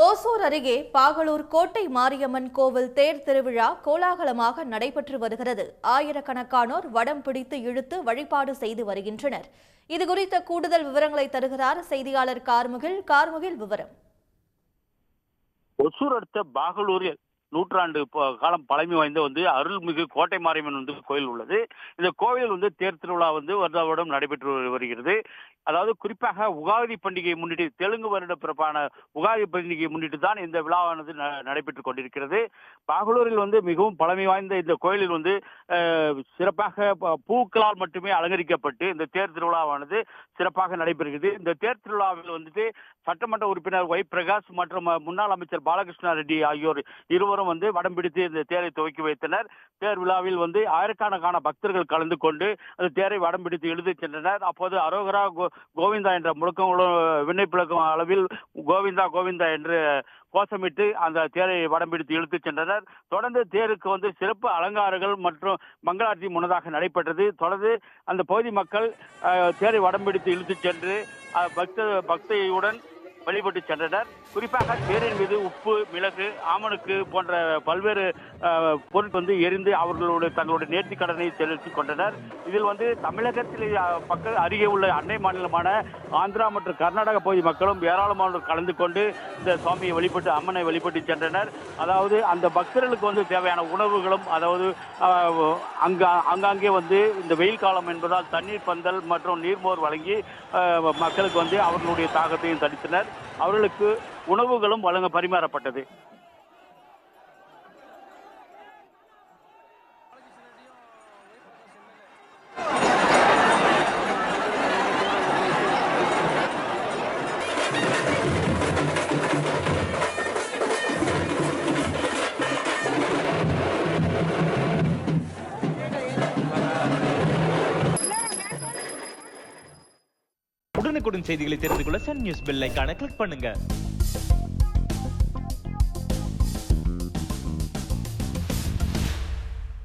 ஓசூர் அருகே பாகலூர் கோட்டை மாரியம்மன் கோவில் தேர் திருவிழா கோலாகலமாக நடைபெற்று வருகிறது. ஆயிரக்கணக்கானோர் வடம் பிடித்து இழுத்து வழிபாடு செய்து வருகின்றனர். இதுகுறித்த கூடுதல் விவரங்களை தருகிறார் செய்தியாளர் கார்முகில். விவரம். ஒசூர் அடுத்த பாகலூரில் நூற்றாண்டு காலம் பழமை வாய்ந்த அருள்மிகு கோட்டை மாரியம்மன் கோயில் உள்ளது. இந்த கோவில் தேர் திருவிழா வருடம் நடைபெற்று வருகிறது. அதாவது குறிப்பாக உகாதி பண்டிகையை முன்னிட்டு, தெலுங்கு வருட பிறப்பான உகாதி பண்டிகையை முன்னிட்டு தான் இந்த விழாவானது நடைபெற்றுக் கொண்டிருக்கிறது. பாகலூரில் மிகவும் பழமை வாய்ந்த இந்த கோயிலில் சிறப்பாக பூக்களால் மட்டுமே அலங்கரிக்கப்பட்டு இந்த தேர் திருவிழாவானது சிறப்பாக நடைபெறுகிறது. இந்த தேர் திருவிழாவில் சட்டமன்ற உறுப்பினர் ஒய் பிரகாஷ் மற்றும் முன்னாள் அமைச்சர் பாலகிருஷ்ணா ரெட்டி ஆகியோர் இருவரும் வடம் பிடித்து இந்த தேரை துவக்கி வைத்தனர். தேர் விழாவில் ஆயிரக்கணக்கான பக்தர்கள் கலந்து கொண்டு அந்த தேரை வடம் பிடித்து இழுத்து சென்றனர். அப்போது அரோகரா கோவிந்தா என்ற முழக்கங்களும் விண்ணப்பிழக்கும் அளவில் கோவிந்தா கோவிந்தா என்று கோஷமிட்டு அந்த தேரை வடம் பிடித்து இழுத்து சென்றனர். தொடர்ந்து தேருக்கு சிறப்பு அலங்காரங்கள் மற்றும் மங்களாட்சி முன்னதாக நடைபெற்றது. தொடர்ந்து அந்த பகுதி மக்கள் தேரை வடம் பிடித்து இழுத்து சென்று பக்தியுடன் வழிபட்டு சென்றனர். குறிப்பாக தேரின் மீது உப்பு, மிளகு, ஆமணுக்கு போன்ற பல்வேறு பொருட்கள் எரிந்து அவர்களுடைய தங்களுடைய நேர்த்தி கடனை செலுத்திக் கொண்டனர். இதில் தமிழகத்தில் அருகே உள்ள அண்டை மாநிலமான ஆந்திரா மற்றும் கர்நாடக பகுதி மக்களும் ஏராளமானோர் கலந்து கொண்டு இந்த சுவாமியை வழிபட்டு அம்மனை வழிபட்டு சென்றனர். அதாவது அந்த பக்தர்களுக்கு தேவையான உணவுகளும், அதாவது அங்காங்கே இந்த வெயில் காலம் என்பதால் தண்ணீர் பந்தல் மற்றும் நீர்மோர் வழங்கி மக்களுக்கு அவர்களுடைய தாகத்தையும் தடுத்தனர். அவர்களுக்கு உணவுகளும் பரிமாறப்பட்டது. உடனுக்குடன் செய்திகளை தெரிந்து கொள்ள சன் நியூஸ் பெல் ஐகானை கிளிக் பண்ணுங்க.